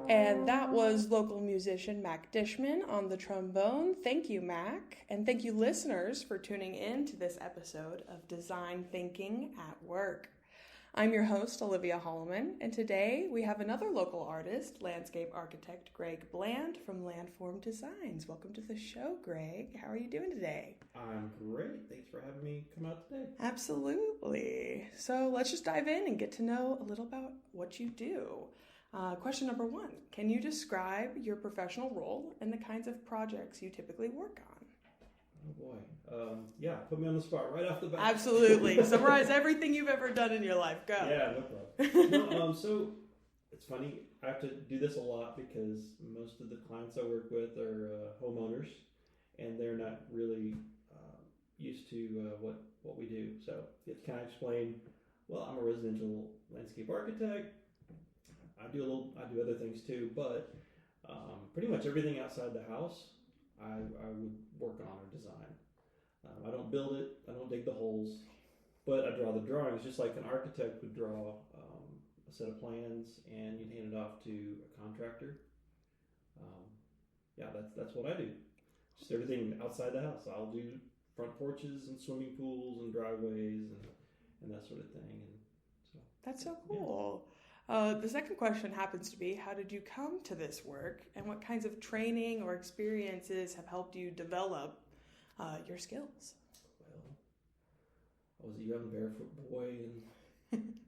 And that was local musician Mac Dishman on the trombone. Thank you, Mac. And thank you, listeners, for tuning in to this episode of Design Thinking at Work. I'm your host, Alivia Holiman, and today we have another local artist, landscape architect Greg Bland from Landform Designs. Welcome to the show, Greg. How are you doing today? I'm great. Thanks for having me come out today. Absolutely. So let's just dive in and get to know a little about what you do. Question number one, can you describe your professional role and the kinds of projects you typically work on? Oh boy. Yeah, put me on the spot right off the bat. Absolutely. Summarize everything you've ever done in your life. Go. Yeah, no problem. So it's funny. I have to do this a lot because most of the clients I work with are homeowners, and they're not really used to what we do. So can I explain? Well, I'm a residential landscape architect. I do other things too, but pretty much everything outside the house I would work on or design. I don't build it, I don't dig the holes, but I draw the drawings just like an architect would draw a set of plans, and you'd hand it off to a contractor. That's what I do. Just everything outside the house. I'll do front porches and swimming pools and driveways and that sort of thing. And so that's so cool. Yeah. The second question happens to be, how did you come to this work, and what kinds of training or experiences have helped you develop your skills? Well, I was a young barefoot boy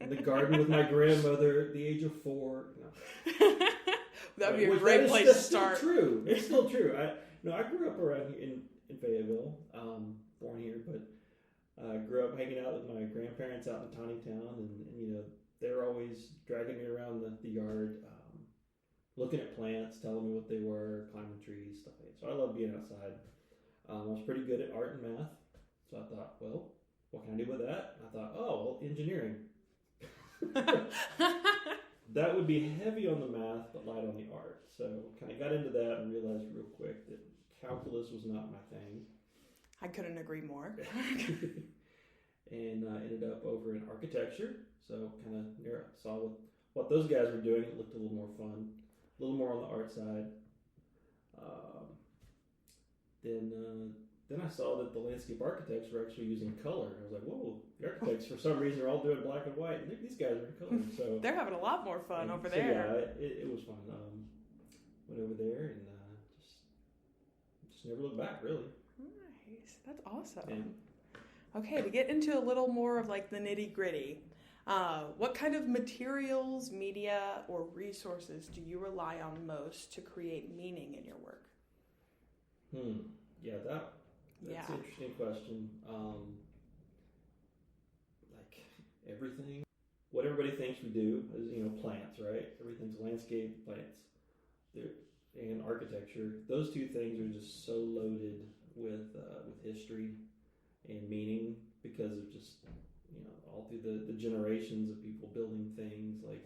in the garden with my grandmother at the age of 4. No. That would be a great place to start. True. It's still true. I grew up around here in Fayetteville, born here, but grew up hanging out with my grandparents out in Town, and they were always dragging me around the yard, looking at plants, telling me what they were, climbing trees, stuff like that. So I love being outside. I was pretty good at art and math, so I thought, well, what can I do with that? And I thought, oh, well, engineering. That would be heavy on the math, but light on the art. So kind of got into that and realized real quick that calculus was not my thing. I couldn't agree more. And ended up over in architecture. So kind of saw what those guys were doing. It looked a little more fun, a little more on the art side. Then I saw that the landscape architects were actually using color. I was like, whoa, the architects for some reason are all doing black and white, and these guys are in color. So they're having a lot more fun over there. Yeah, it was fun. Went over there and just never looked back, really. Nice, that's awesome. Yeah. Okay, to get into a little more of like the nitty gritty, what kind of materials, media, or resources do you rely on most to create meaning in your work? Yeah, that's an interesting question. Like everything, what everybody thinks we do is plants, right? Everything's landscape, plants, and architecture. Those two things are just so loaded with history and meaning because of just all through the generations of people building things like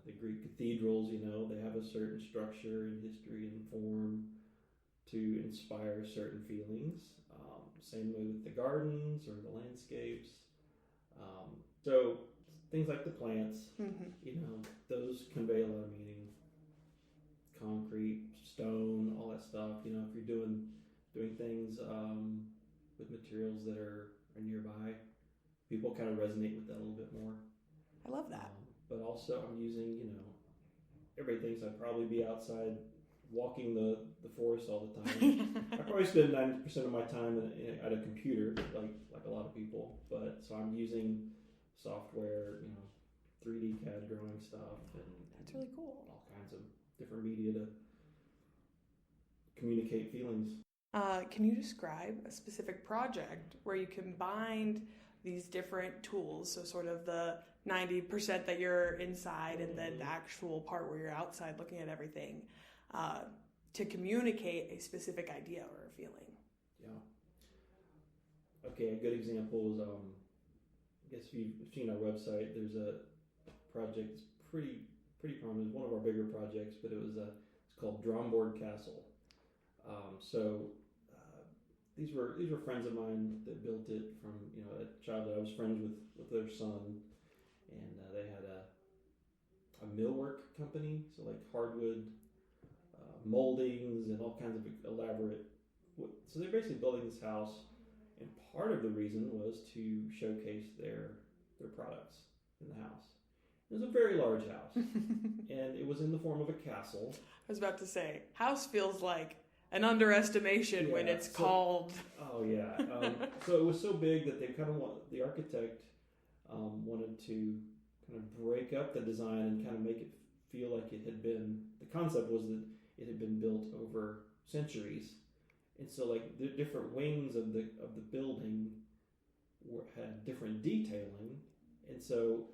the Greek cathedrals. They have a certain structure and history and form to inspire certain feelings. Same way with the gardens or the landscapes. So things like the plants, those convey a lot of meaning. Concrete, stone, all that stuff. If you're doing things with materials that are nearby, people kind of resonate with that a little bit more. I love that. But also I'm using, everybody thinks I'd probably be outside walking the forest all the time. I probably spend 90% of my time at a computer, like a lot of people. But so I'm using software, 3D CAD drawing stuff, and that's really cool. All kinds of different media to communicate feelings. Can you describe a specific project where you combined these different tools, so sort of the 90% that you're inside and then the actual part where you're outside looking at everything, to communicate a specific idea or a feeling? Yeah. Okay, a good example is, I guess if you've seen our website, there's a project that's pretty prominent. It's one of our bigger projects, but it's called Dromboard Castle. These were friends of mine that built it from a childhood. I was friends with their son, and they had a millwork company, so like hardwood moldings and all kinds of elaborate. So they're basically building this house, and part of the reason was to showcase their products in the house. It was a very large house, and it was in the form of a castle. I was about to say, house feels like an underestimation when it's called. Oh yeah. So it was so big that they kind of the architect wanted to kind of break up the design and kind of make it feel like it had been. The concept was that it had been built over centuries, and so like the different wings of the building had different detailing, and so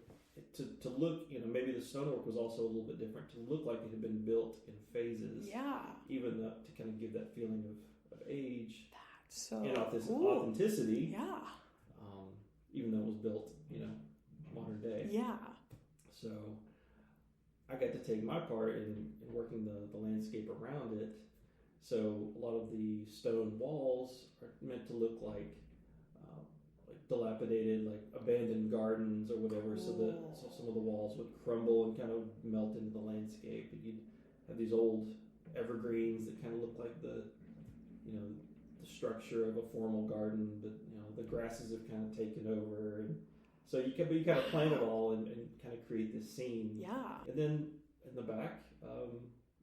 to look, maybe the stonework was also a little bit different, to look like it had been built in phases. Yeah. Even to kind of give that feeling of age. That's so and cool. Authenticity. Yeah. Even though it was built, modern day. Yeah. So I got to take my part in working the landscape around it. So a lot of the stone walls are meant to look like dilapidated, like abandoned gardens or whatever. Cool. So some of the walls would crumble and kind of melt into the landscape, and you'd have these old evergreens that kind of look like the structure of a formal garden, but the grasses have kind of taken over, and so you kind of plan it all and kind of create this scene. Yeah. And then in the back,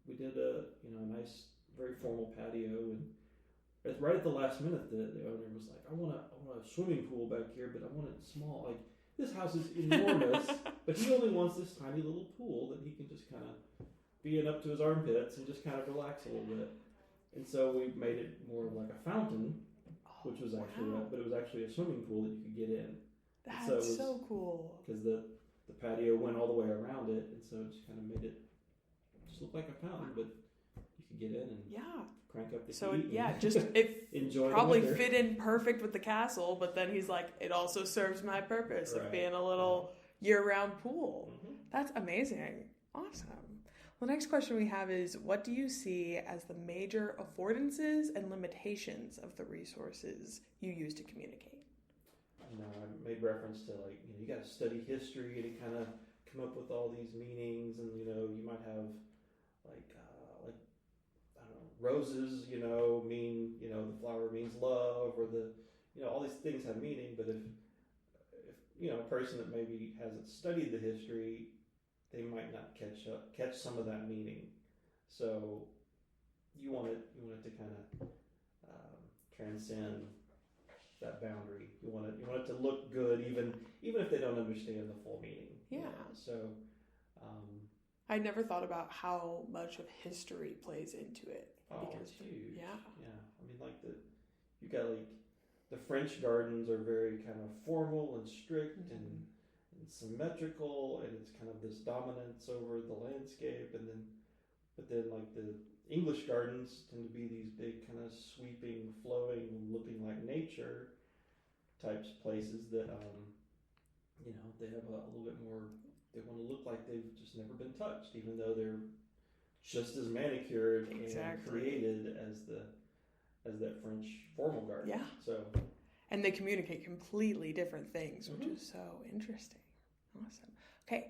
we did a nice, very formal patio, and right at the last minute, the owner was like, I want a swimming pool back here, but I want it small. Like, this house is enormous, but he only wants this tiny little pool that he can just kind of be in up to his armpits and just kind of relax a little bit. And so we made it more like a fountain, which was actually, but it was actually a swimming pool that you could get in. That's so cool. Because the patio went all the way around it, and so it just kind of made it just look like a fountain, but you could get in and crank up the heat. Enjoy probably fit in perfect with the castle, but then he's like, it also serves my purpose of being a little year-round pool. Mm-hmm. That's amazing. Awesome. The next question we have is, what do you see as the major affordances and limitations of the resources you use to communicate? I made reference to you got to study history to kind of come up with all these meanings, and you might have roses, mean, the flower means love, or all these things have meaning. But if a person that maybe hasn't studied the history, they might not catch some of that meaning. So you want it to kind of transcend that boundary. You want it to look good, even if they don't understand the full meaning. Yeah. So. I never thought about how much of history plays into it. It's huge. Yeah. I mean, you got the French gardens are very kind of formal and strict and symmetrical, and it's kind of this dominance over the landscape, but then the English gardens tend to be these big kind of sweeping, flowing, looking like nature types places that they have a little bit more. They want to look like they've just never been touched, even though they're just as manicured and created as that French formal garden. Yeah. So, and they communicate completely different things, which is so interesting. Awesome. Okay.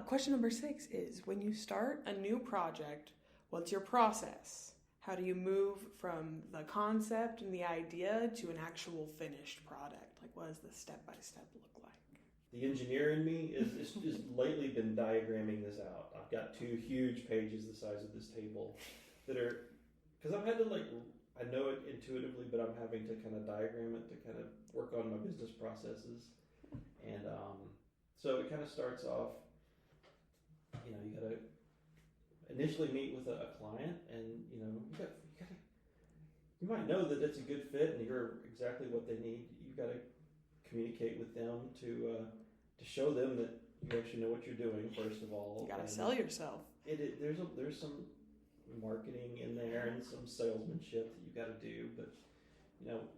Question number 6 is, when you start a new project, what's your process? How do you move from the concept and the idea to an actual finished product? What does the step-by-step look like? The engineer in me is lately been diagramming this out. I've got 2 huge pages the size of this table that are, because I've had to I know it intuitively, but I'm having to kind of diagram it to kind of work on my business processes. And so it kind of starts off, you got to initially meet with a client, and you might know that it's a good fit and you're exactly what they need. You got to communicate with them to show them that you actually know what you're doing. First of all, you got to sell yourself. There's some marketing in there and some salesmanship that you got to do, but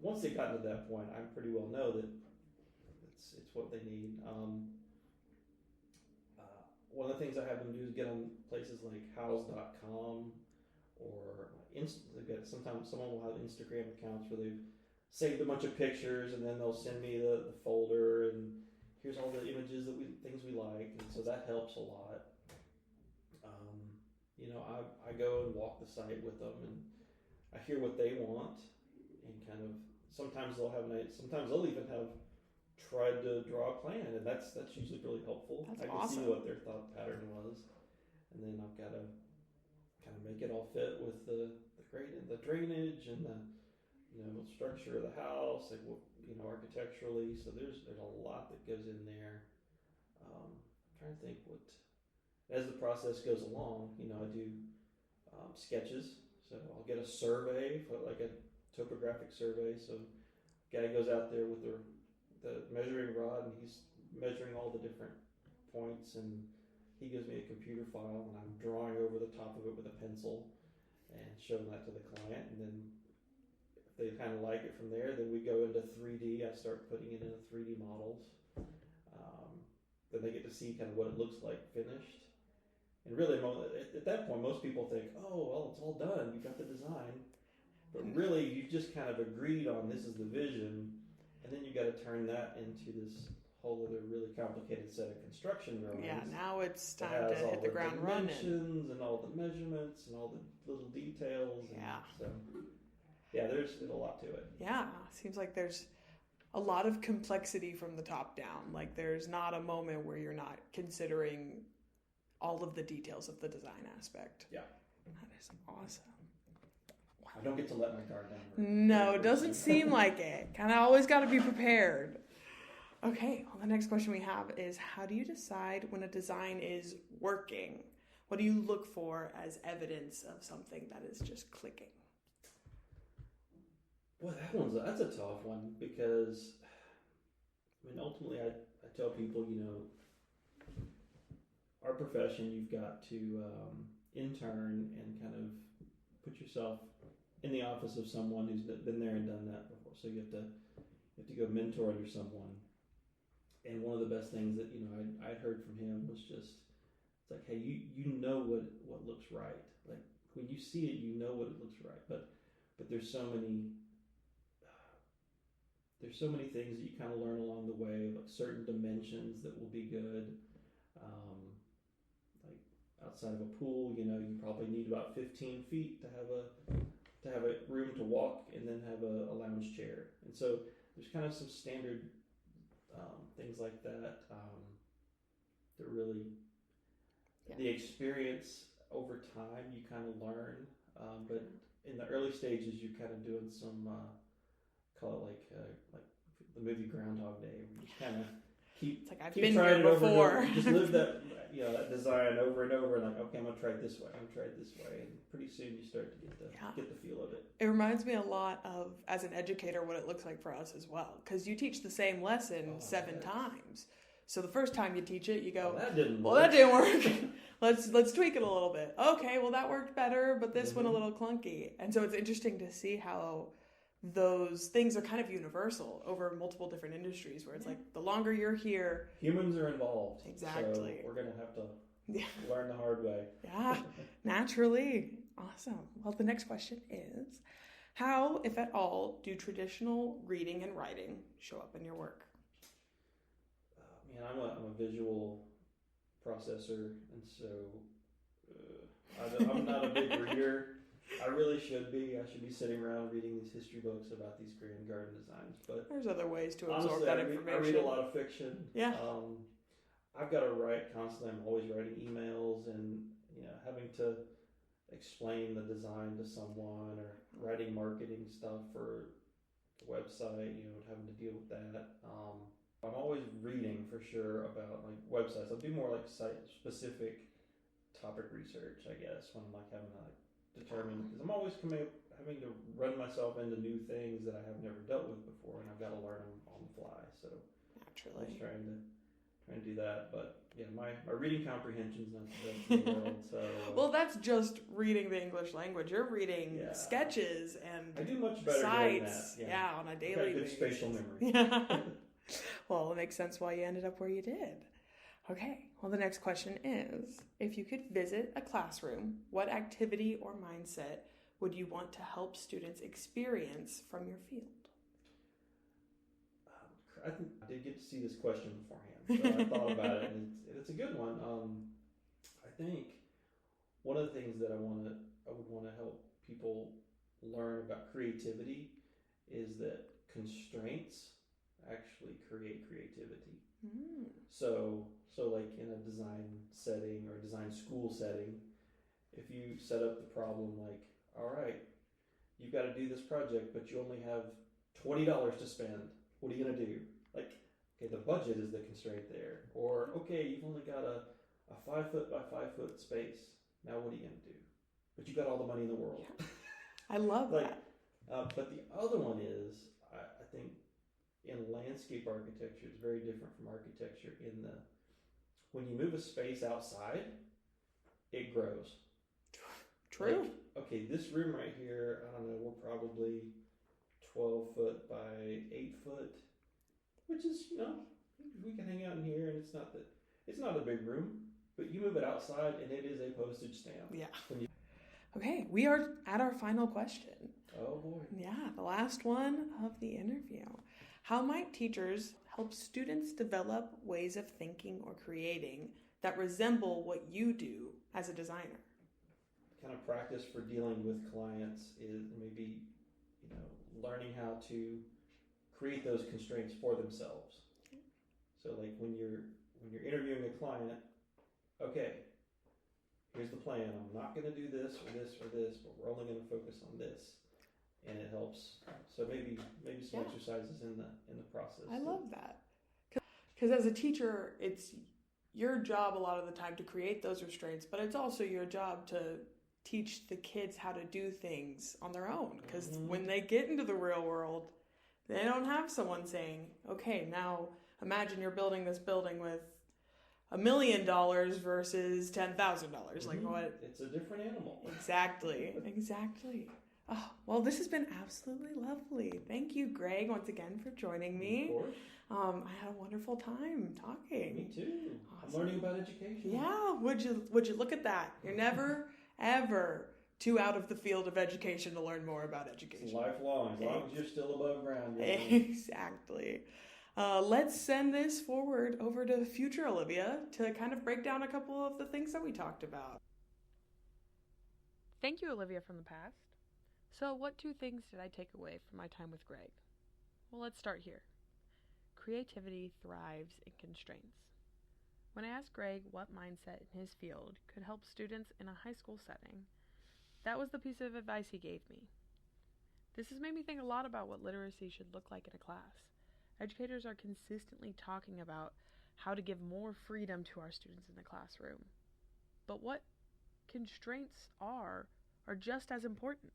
once they got to that point, I pretty well know that it's what they need. One of the things I have them do is get on places like house.com, or sometimes someone will have Instagram accounts where they've saved a bunch of pictures, and then they'll send me the folder, and here's all the images things we like, and so that helps a lot. I go and walk the site with them, and I hear what they want, and kind of sometimes sometimes they'll even have tried to draw a plan, and that's usually really helpful. That's I can awesome. see what their thought pattern was, and then I've got to kind of make it all fit with the drainage and the structure of the house, like architecturally. So there's a lot that goes in there. I'm trying to think what as the process goes along. I do sketches. So I'll get a survey, like a topographic survey. So guy goes out there with the measuring rod, and he's measuring all the different points, and he gives me a computer file, and I'm drawing over the top of it with a pencil and showing that to the client. And then if they kind of like it from there, then we go into 3D. I start putting it into 3D models. Then they get to see kind of what it looks like finished. And really, at that point, most people think, oh, well, it's all done. You've got the design. But really, you just kind of agreed on this is the vision, and then you got to turn that into this whole other really complicated set of construction drawings. Yeah, now it's time to hit the ground running. And all the measurements and all the little details. Yeah. So, yeah, there's a lot to it. Yeah, seems like there's a lot of complexity from the top down. Like there's not a moment where you're not considering all of the details of the design aspect. Yeah. That is awesome. I don't get to let my guard down. No, it doesn't seem like it. Kind of always got to be prepared. Okay, well, the next question we have is, how do you decide when a design is working? What do you look for as evidence of something that is just clicking? Well, that's a tough one, because ultimately I tell people, our profession, you've got to intern and kind of put yourself in the office of someone who's been there and done that before. So you have to go mentor under someone. And one of the best things that I'd heard from him was just, it's like, hey, you know what looks right. Like when you see it, you know what it looks right. But there's so many things that you kind of learn along the way, like certain dimensions that will be good. Like outside of a pool, you probably need about 15 feet to have a room to walk and then have a lounge chair. And so there's kind of some standard things like that that really, the experience over time you kind of learn. But in the early stages, you're kind of doing some call it like the movie Groundhog Day, where you kind of keep I've keep been trying here it before. Over, just live that that design over and over, and like, okay, I'm gonna try it this way. I'm gonna try it this way, and pretty soon you start to get the feel of it. It reminds me a lot of, as an educator, what it looks like for us as well, because you teach the same lesson 7 times. So the first time you teach it, you go, that didn't work. Well, that didn't work. Let's tweak it a little bit. Okay, well that worked better, but this went a little clunky. And so it's interesting to see how those things are kind of universal over multiple different industries, where it's like the longer you're here, humans are involved. Exactly. So we're gonna have to learn the hard way. Yeah, naturally. Awesome. Well, the next question is, how, if at all, do traditional reading and writing show up in your work? I'm a visual processor, and so I'm not a big reader. I really should be. I should be sitting around reading these history books about these grand garden designs. But there's other ways to absorb honestly, that information. I read a lot of fiction. Yeah. I've got to write constantly. I'm always writing emails, and having to explain the design to someone, or writing marketing stuff for the website. Having to deal with that. I'm always reading for sure about like websites. I'll do more like site specific topic research, I guess, when I'm like having to determine, because I'm always having to run myself into new things that I have never dealt with before, and I've got to learn them on the fly. So naturally, I'm trying to do that. But yeah, my reading comprehension's not the best in the world. So well, that's just reading the English language. You're reading sketches and I do much better sites. Doing that. On a daily basis. Good spatial memory. Yeah. Well, it makes sense why you ended up where you did. Okay, well, the next question is, if you could visit a classroom, what activity or mindset would you want to help students experience from your field? I did get to see this question beforehand, so I thought about it, and it's a good one. I think one of the things that I would want to help people learn about creativity is that constraints actually create creativity. So like in a design setting or design school setting, if you set up the problem like, all right, you've got to do this project, but you only have $20 to spend. What are you going to do? Like, okay, the budget is the constraint there. Or, okay, you've only got a 5 foot by 5 foot space. Now what are you going to do? But you got all the money in the world. I love that. But the other one is, I think in landscape architecture, it's very different from architecture in the, when you move a space outside, it grows. True. Like, okay, this room right here, I don't know, we're probably 12 foot by 8 foot, which is, we can hang out in here, and it's not a big room, but you move it outside and it is a postage stamp. Yeah. Okay, we are at our final question. Oh boy. Yeah, the last one of the interview. How might teachers help students develop ways of thinking or creating that resemble what you do as a designer? Kind of practice for dealing with clients is maybe, learning how to create those constraints for themselves. So like when you're interviewing a client, okay, here's the plan. I'm not going to do this or this or this, but we're only going to focus on this, and it helps. So maybe some exercises in the process. I love that, because as a teacher, it's your job a lot of the time to create those restraints, but it's also your job to teach the kids how to do things on their own. Because when they get into the real world, they don't have someone saying, okay, now imagine you're building this building with $1 million versus $10,000. Like what? It's a different animal. Exactly. Oh, well, this has been absolutely lovely. Thank you, Greg, once again for joining me. Of course. I had a wonderful time talking. Me too. Awesome. I'm learning about education. Yeah. Would you look at that? You're never ever too out of the field of education to learn more about education. It's lifelong, as long as you're still above ground. Exactly. Let's send this forward over to future Olivia to kind of break down a couple of the things that we talked about. Thank you, Olivia from the past. So what 2 things did I take away from my time with Greg? Well, let's start here. Creativity thrives in constraints. When I asked Greg what mindset in his field could help students in a high school setting, that was the piece of advice he gave me. This has made me think a lot about what literacy should look like in a class. Educators are consistently talking about how to give more freedom to our students in the classroom. But what constraints are just as important.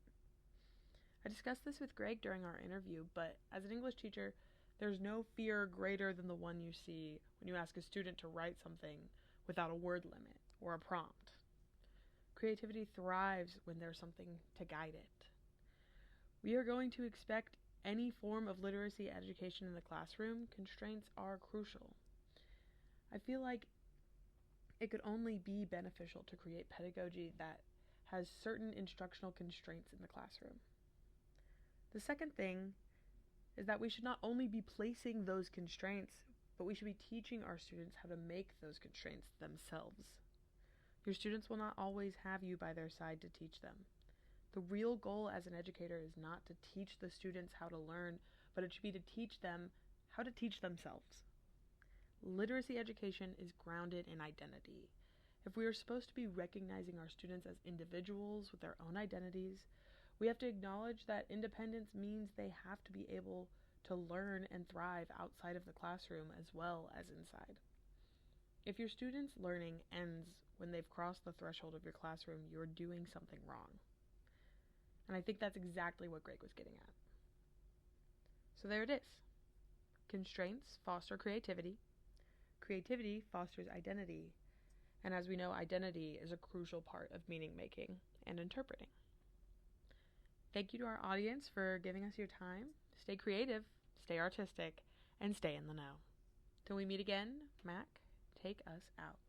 I discussed this with Greg during our interview, but as an English teacher, there's no fear greater than the one you see when you ask a student to write something without a word limit or a prompt. Creativity thrives when there's something to guide it. We are going to expect any form of literacy education in the classroom. Constraints are crucial. I feel like it could only be beneficial to create pedagogy that has certain instructional constraints in the classroom. The second thing is that we should not only be placing those constraints, but we should be teaching our students how to make those constraints themselves. Your students will not always have you by their side to teach them. The real goal as an educator is not to teach the students how to learn, but it should be to teach them how to teach themselves. Literacy education is grounded in identity. If we are supposed to be recognizing our students as individuals with their own identities, we have to acknowledge that independence means they have to be able to learn and thrive outside of the classroom as well as inside. If your students' learning ends when they've crossed the threshold of your classroom, you're doing something wrong. And I think that's exactly what Greg was getting at. So there it is. Constraints foster creativity. Creativity fosters identity. And as we know, identity is a crucial part of meaning making and interpreting. Thank you to our audience for giving us your time. Stay creative, stay artistic, and stay in the know. Till we meet again, Mac, take us out.